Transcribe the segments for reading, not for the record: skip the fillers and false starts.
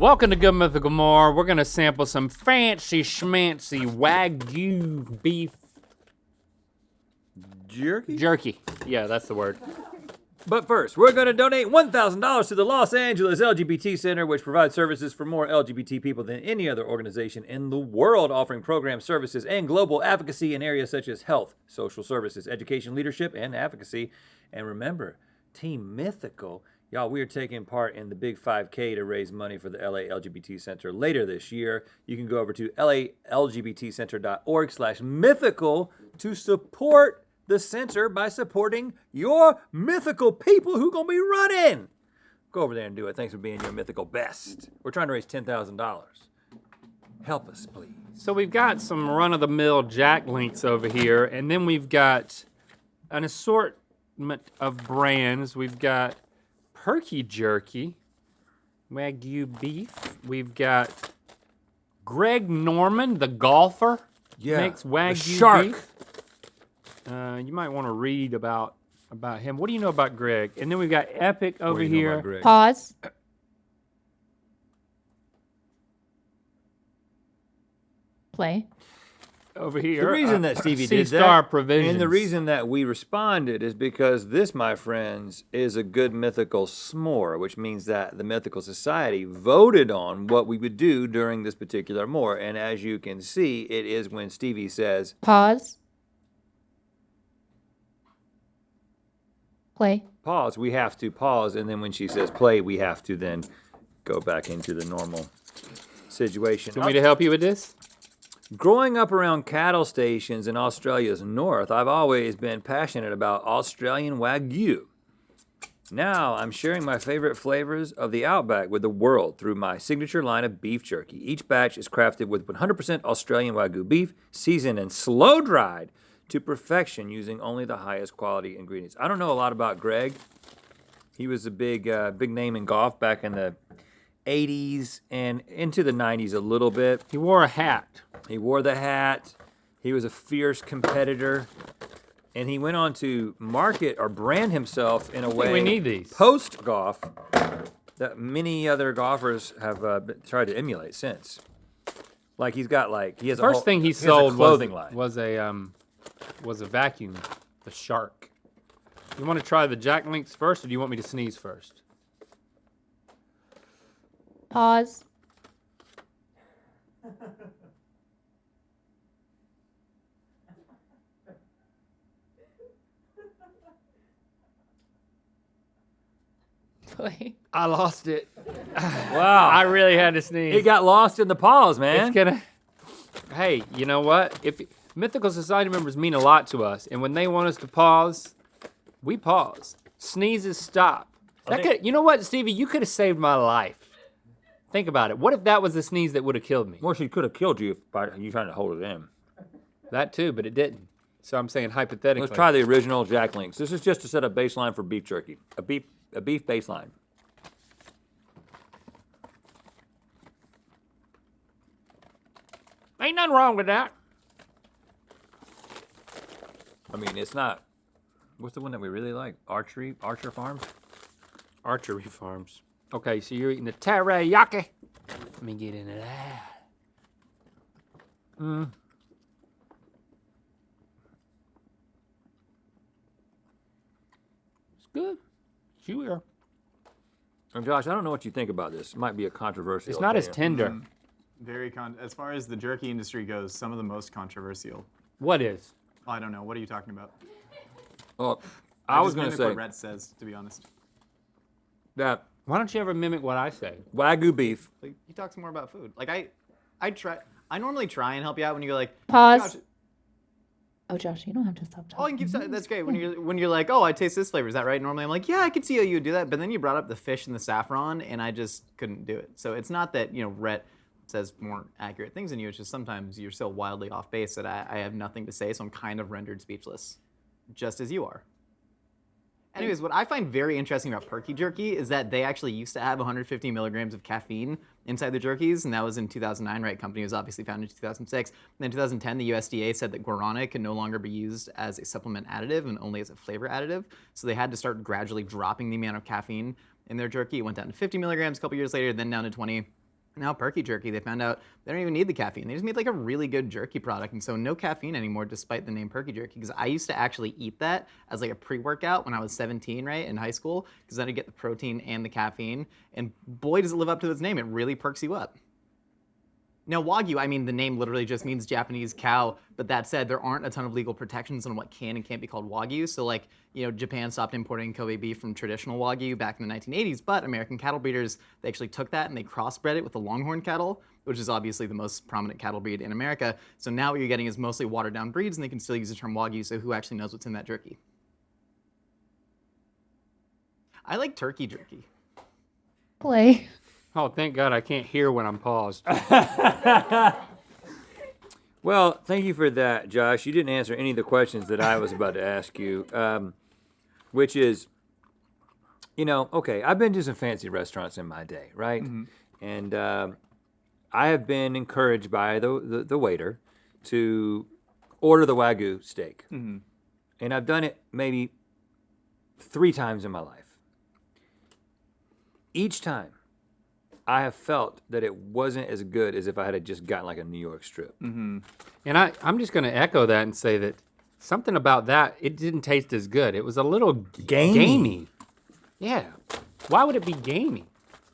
Welcome to Good Mythical MORE. We're gonna sample some fancy schmancy Wagyu beef Jerky? Yeah, that's the word. But first, we're going to donate $1,000 to the Los Angeles LGBT Center, which provides services for more LGBT people than any other organization in the world, offering program services and global advocacy in areas such as health, social services, education, leadership, and advocacy. And remember, Team Mythical, y'all, we are taking part in the Big 5K to raise money for the LA LGBT Center later this year. You can go over to lalgbtcenter.org/mythical to support the center by supporting your mythical people who gonna be running. Go over there and do it. Thanks for being your mythical best. We're trying to raise $10,000. Help us, please. So we've got some run-of-the-mill Jack Links over here, and then we've got an assortment of brands. We've got Perky Jerky, Wagyu beef. We've got Greg Norman, the golfer, makes Wagyu shark. beef. You might want to read about him. What do you know about Greg? And then we've got Epic over here. Pause. Play. Over here. The reason that Stevie did C-Star that, Provisions. and the reason that we responded is because this, my friends, is a good mythical s'more, which means that the Mythical Society voted on what we would do during this particular more. And as you can see, it is when Stevie says, Pause. Play. pause, we have to pause. And then when she says play, we have to then go back into the normal situation. Do you want me to help you with this? Growing up around cattle stations in Australia's north, I've always been passionate about Australian Wagyu. Now, I'm sharing my favorite flavors of the Outback with the world through my signature line of beef jerky. Each batch is crafted with 100% Australian Wagyu beef, seasoned and slow-dried to perfection using only the highest quality ingredients. I don't know a lot about Greg. He was a big name in golf back in the 80s and into the 90s a little bit. He wore a hat. He wore the hat. He was a fierce competitor. And he went on to market or brand himself in a way we need these. Post-golf that many other golfers have tried to emulate since. Like he has a First thing he sold clothing line. was a vacuum, the Shark. You want to try the Jack Links first, or do you want me to sneeze first? Pause. Play. I lost it. Wow. I really had to sneeze. It got lost in the pause, man. It's gonna. Hey, you know what? If Mythical Society members mean a lot to us, and when they want us to pause, we pause. Sneezes stop. You know what, Stevie? You could have saved my life. Think about it. What if that was the sneeze that would have killed me? Well, she could have killed you by you trying to hold it in. That too, but it didn't. So I'm saying hypothetically. Let's try the original Jack Links. This is just to set a baseline for beef jerky. A beef baseline. Ain't nothing wrong with that. I mean, it's not. What's the one that we really like? Archer Farms? Archery Farms. Okay, so you're eating the teriyaki. Let me get into that. It's good. Sure. And Josh, I don't know what you think about this. It might be a controversial. It's not as opinion. tender. As far as the jerky industry goes, some of the most controversial. What is? I don't know. What are you talking about? Well, I was just going to mimic say what Rhett says, to be honest. that Why don't you ever mimic what I say? Wagyu beef. Like, he talks more about food. Like I normally try and help you out when you're like, Pause. Josh, Oh, Josh, you don't have to stop oh, you talking. keep saying that's great. When you're like, oh, I taste this flavor. Is that right? Normally, I'm like, yeah, I could see how you would do that. But then you brought up the fish and the saffron, and I just couldn't do it. So it's not that Rhett says more accurate things than you. It's just sometimes you're so wildly off base that I have nothing to say. So I'm kind of rendered speechless, just as you are. Anyways, what I find very interesting about Perky Jerky is that they actually used to have 150 milligrams of caffeine inside the jerkies, and that was in 2009, right? Company was obviously founded in 2006. And then in 2010, the USDA said that guarana can no longer be used as a supplement additive and only as a flavor additive. So they had to start gradually dropping the amount of caffeine in their jerky. It went down to 50 milligrams a couple years later, then down to 20. Now Perky Jerky, they found out they don't even need the caffeine. They just made like a really good jerky product, and so no caffeine anymore, despite the name Perky Jerky. Because I used to actually eat that as like a pre-workout when I was 17, right, in high school, because then I'd get the protein and the caffeine, and boy, does it live up to its name. It really perks you up. Now, Wagyu, I mean, the name literally just means Japanese cow, but that said, there aren't a ton of legal protections on what can and can't be called Wagyu. So, like, Japan stopped importing Kobe beef from traditional Wagyu back in the 1980s, but American cattle breeders, they actually took that and they crossbred it with the Longhorn cattle, which is obviously the most prominent cattle breed in America. So now what you're getting is mostly watered-down breeds, and they can still use the term Wagyu, so who actually knows what's in that jerky? I like turkey jerky. Play. Oh, thank God I can't hear when I'm paused. Well, thank you for that, Josh. You didn't answer any of the questions that I was about to ask you, which is, okay, I've been to some fancy restaurants in my day, right? And I have been encouraged by the waiter to order the Wagyu steak. And I've done it maybe 3 times in my life. Each time, I have felt that it wasn't as good as if I had just gotten like a New York strip. And I'm just going to echo that and say that something about that, it didn't taste as good. It was a little gamey. Yeah. Why would it be gamey?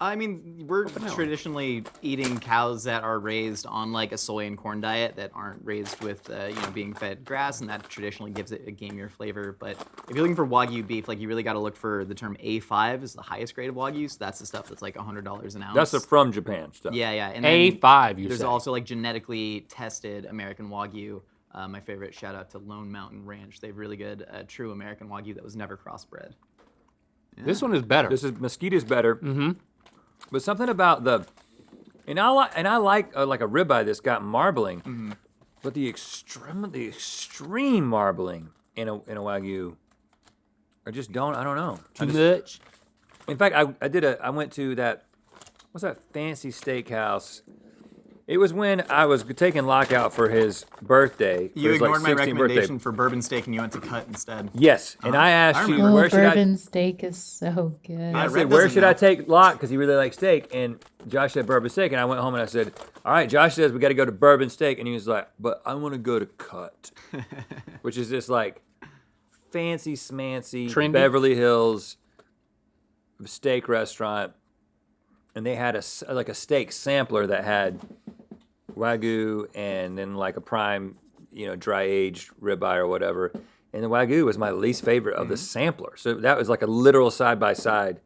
I mean, we're traditionally eating cows that are raised on like a soy and corn diet that aren't raised with, being fed grass, and that traditionally gives it a gamier flavor. But if you're looking for Wagyu beef, like you really got to look for the term A5 is the highest grade of Wagyu. So that's the stuff that's like $100 an ounce. That's the from Japan stuff. Yeah. And A5, you there's say. also like genetically tested American Wagyu. My favorite, shout out to Lone Mountain Ranch. They have really good true American Wagyu that was never crossbred. Yeah. This one is better. This is Mesquite's better. But something about I like a ribeye that's got marbling, but the extreme marbling in a Wagyu, I don't know. Too much. In fact, I went to what's that fancy steakhouse? It was when I was taking Lockout for his birthday. For You his, ignored my 16th recommendation birthday. for bourbon steak and you went to cut instead. Yes, and I asked you, remember. where should Bourbon steak is so good. I Red said, where doesn't should I know. take Locke? Because he really likes steak. And Josh said bourbon steak. And I went home and I said, all right, Josh says we got to go to bourbon steak. And he was like, but I want to go to Cut, which is this like fancy smancy Trendy? Beverly Hills steak restaurant. And they had a steak sampler that had Wagyu and then like a prime, dry aged ribeye or whatever. And the Wagyu was my least favorite of the sampler. So that was like a literal side by side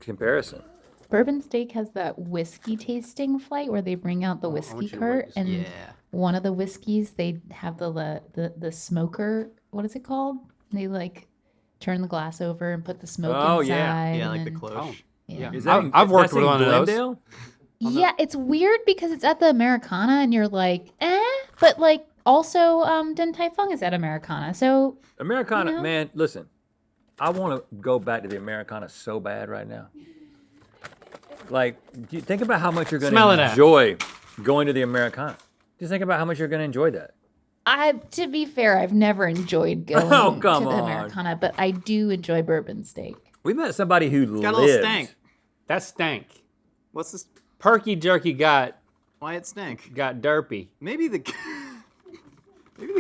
comparison. Bourbon steak has that whiskey tasting flight where they bring out the whiskey cart, and one of the whiskeys they have the smoker. What is it called? They like turn the glass over and put the smoke inside. Yeah, like the and- cloche. Yeah. Is I've worked with in one of those. Glendale? Yeah, it's weird because it's at the Americana and you're like, but like also Din Tai Fung is at Americana. So Americana, man, listen. I want to go back to the Americana so bad right now. Like, think about how much you're going Smell it to out. enjoy going to the Americana. Just think about how much you're going to enjoy that. to be fair, I've never enjoyed going Oh, to come the on. Americana, but I do enjoy bourbon steak. We met somebody who Got a lived. little stank. That stank. What's this? Perky Jerky got Why it stank? derpy. Maybe the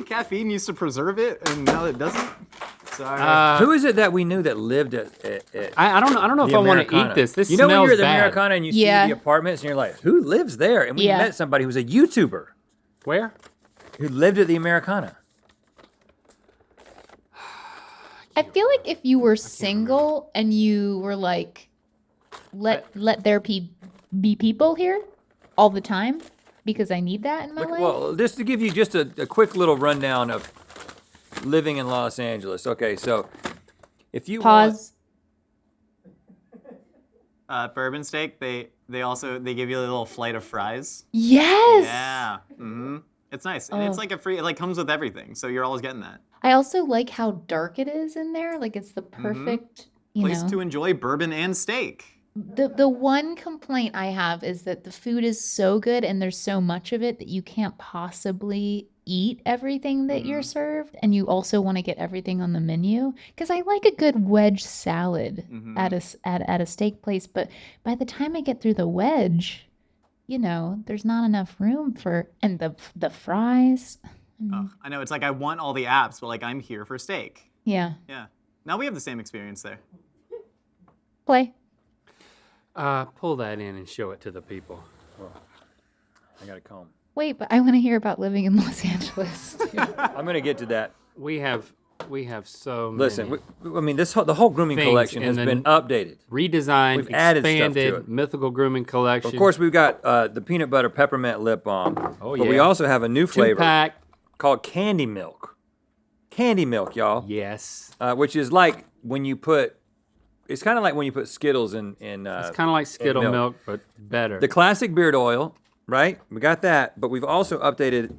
caffeine used to preserve it, and now it doesn't. Sorry. Who is it that we knew that lived at I don't know if the I want to Americana? eat this. This you know when smells you're at the bad. Americana and you Yeah. see the apartments and you're like, who lives there? And we Yeah. met somebody who's a YouTuber Where? who lived at the Americana. I feel like if you were single and you were like, let there be people here all the time because I need that in my life. Well, just to give you just a quick little rundown of living in Los Angeles. Okay, so if you Pause. Bourbon steak. They give you a little flight of fries. Yes. Yeah. It's nice, and it's like a free. It like comes with everything, so you're always getting that. I also like how dark it is in there. Like it's the perfect, Place to enjoy bourbon and steak. The one complaint I have is that the food is so good and there's so much of it that you can't possibly eat everything that you're served, and you also want to get everything on the menu. Because I like a good wedge salad at a steak place, but by the time I get through the wedge, there's not enough room for, and the fries. I know, it's like I want all the apps, but like I'm here for steak. Yeah. Yeah. Now we have the same experience there. Play. Pull that in and show it to the people. I got a comb. Wait, but I want to hear about living in Los Angeles. I'm going to get to that. We have so many. Listen, the whole grooming things collection in has the been updated. redesigned, We've added stuff to expanded, it. mythical grooming collection. Of course, we've got the peanut butter peppermint lip balm. Oh, But we yeah. also have a new flavor 2-pack. called Candy Milk. Candy Milk, y'all. Yes. Which is like when you put, it's kind of like when you put Skittles in It's kind of like Skittle milk. milk, but better. the classic beard oil, right? We got that, but we've also updated,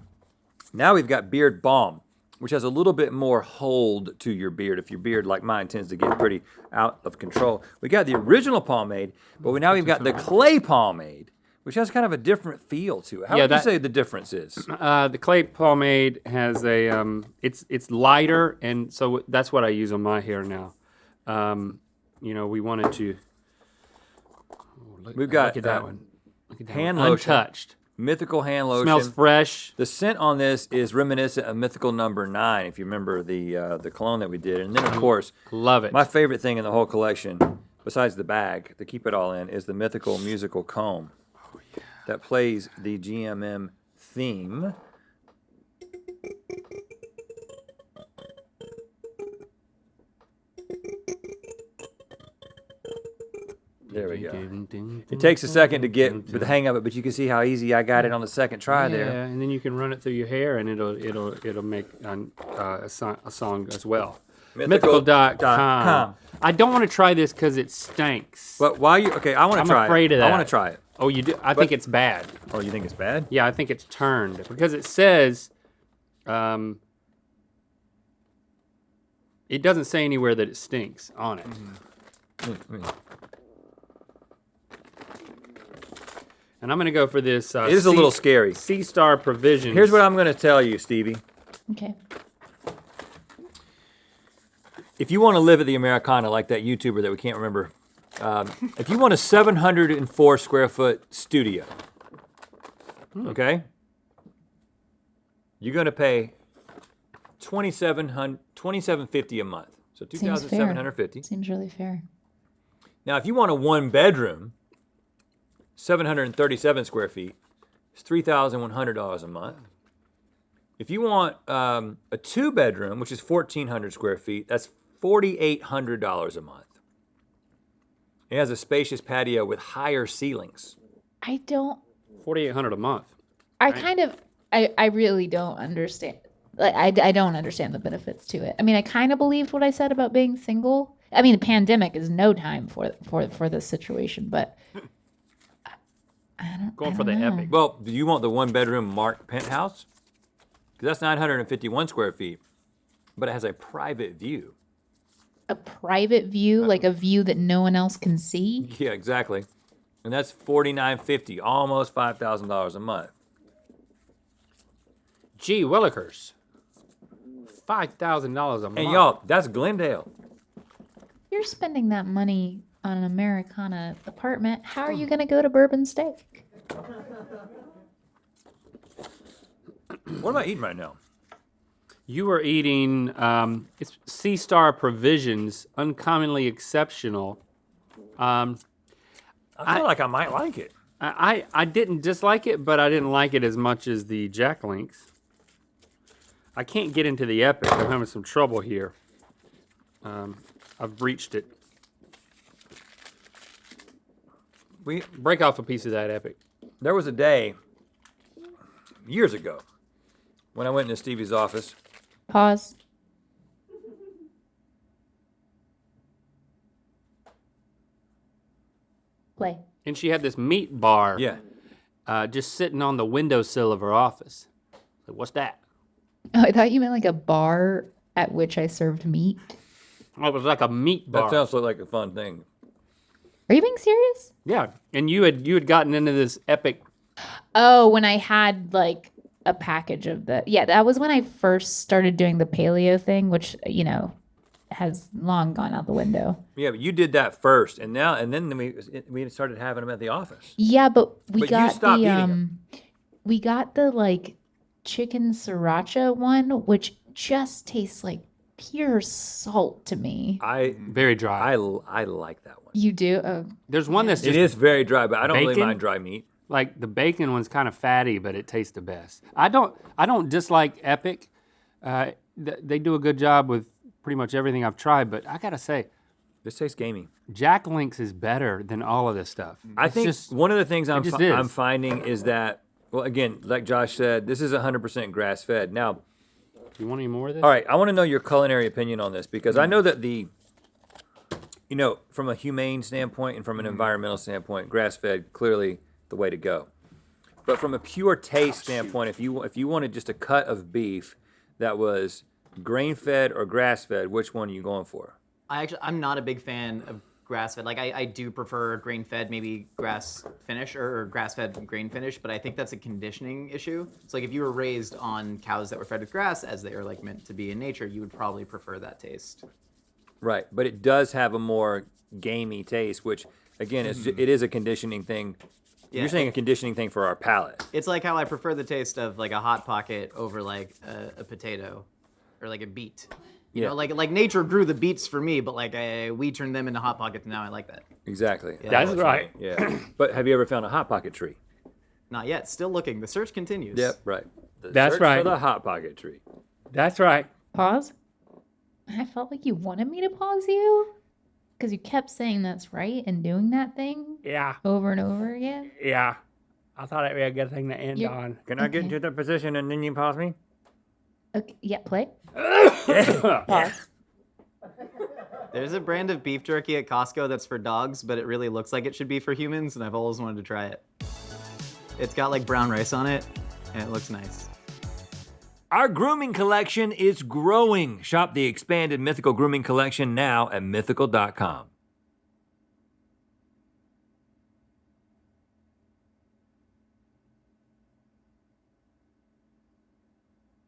now we've got beard balm, which has a little bit more hold to your beard if your beard, like mine, tends to get pretty out of control. We got the original pomade, but now we've got the clay pomade, which has kind of a different feel to it. How would you say the difference is? The clay pomade has a it's lighter, and so that's what I use on my hair now. We wanted to. We've got look at that one. Look at that hand one. lotion. Untouched. Mythical hand lotion. Smells fresh. The scent on this is reminiscent of Mythical Number 9, if you remember the cologne that we did. And then, of course, Love it. my favorite thing in the whole collection, besides the bag to keep it all in, is the Mythical musical comb that plays the GMM theme. There we go. It takes a second to get the hang of it, but you can see how easy I got it on the second try Yeah, there. and then you can run it through your hair, and it'll make a song as well. Mythical.com. I don't want to try this because it stinks. But while you, okay, I want I'm to try afraid it. of that. I want to try it. Oh, you do? I think it's bad. Oh, you think it's bad? Yeah, I think it's turned because it says, it doesn't say anywhere that it stinks on it. And I'm gonna go for this. It is a little scary. Sea Star Provisions. Here's what I'm going to tell you, Stevie. Okay. If you want to live at the Americana like that YouTuber that we can't remember, if you want a 704 square foot studio, okay, you're going to pay $2,750 a month. So Seems fair. $2,750. Seems really fair. Now, if you want a one bedroom, 737 square feet, it's $3,100 a month. If you want a two bedroom, which is 1,400 square feet, that's $4,800 a month. It has a spacious patio with higher ceilings. I don't. $4,800 a month. I really don't understand. Like, I don't understand the benefits to it. I mean, I kind of believed what I said about being single. I mean, the pandemic is no time for this situation, but I Going don't for the know. epic. Well, do you want the one bedroom marked penthouse? Because that's 951 square feet, but it has a private view. A private view, like a view that no one else can see. Yeah, exactly. And that's $4,950, almost $5,000 a month. Gee Willikers. $5,000 a month. And y'all, that's Glendale. You're spending that money on an Americana apartment. How are you going to go to Bourbon Steak? What am I eating right now? You are eating, it's Sea Star Provisions, uncommonly exceptional. I feel like I might like it. I didn't dislike it, but I didn't like it as much as the Jack Links. I can't get into the Epic. I'm having some trouble here. I've breached it. Break off a piece of that Epic. There was a day, years ago, when I went into Stevie's office. Pause. Play. And she had this meat bar just sitting on the windowsill of her office. So what's that? Oh, I thought you meant like a bar at which I served meat. Oh, it was like a meat bar. That sounds like a fun thing. Are you being serious? Yeah, and you had gotten into this Epic. Oh, when I had like a package of the, that was when I first started doing the paleo thing, which, has long gone out the window. Yeah, but you did that first, and then we started having them at the office. Yeah, but But you got stopped the eating 'em. we got the like chicken sriracha one, which just tastes like pure salt to me. Very dry. I like that one. You do? Oh, There's one that's It just is very dry, but I don't really bacon? mind dry meat. like the bacon one's kind of fatty, but it tastes the best. I don't dislike Epic. They do a good job with pretty much everything I've tried, but I gotta say, This tastes gamey. Jack Link's is better than all of this stuff. I It's think just, one of the things I'm just is. I'm finding is that, well, again, like Josh said, this is 100% grass fed. Now, do you want any more of this? all right, I want to know your culinary opinion on this because I know that from a humane standpoint and from an environmental standpoint, grass fed clearly the way to go. But from a pure taste standpoint, if you wanted just a cut of beef that was grain fed or grass fed, which one are you going for? I'm not a big fan of grass fed. Like I do prefer grain fed, maybe grass finish or grass fed grain finish, but I think that's a conditioning issue. So like if you were raised on cows that were fed with grass as they are like meant to be in nature, you would probably prefer that taste. Right, but it does have a more gamey taste, which again it is a conditioning thing. Yeah, You're saying a conditioning thing for our palate. It's like how I prefer the taste of like a Hot Pocket over like a potato or like a beet. You know, like nature grew the beets for me, but like we turned them into Hot Pockets, and now I like that. Exactly. That's right. Yeah. But have you ever found a Hot Pocket tree? Not yet. Still looking. The search continues. Yep. Right. The That's search right. For the Hot Pocket tree. That's right. pause. I felt like you wanted me to pause you because you kept saying that's right and doing that thing Yeah, over and over again. yeah. I thought it'd be a good thing to end You're- on. Can I get Okay. into the position and then you pause me? Okay, yeah, play. Pause. There's a brand of beef jerky at Costco that's for dogs, but it really looks like it should be for humans, and I've always wanted to try it. It's got like brown rice on it, and it looks nice. Our grooming collection is growing. Shop the expanded Mythical Grooming Collection now at mythical.com.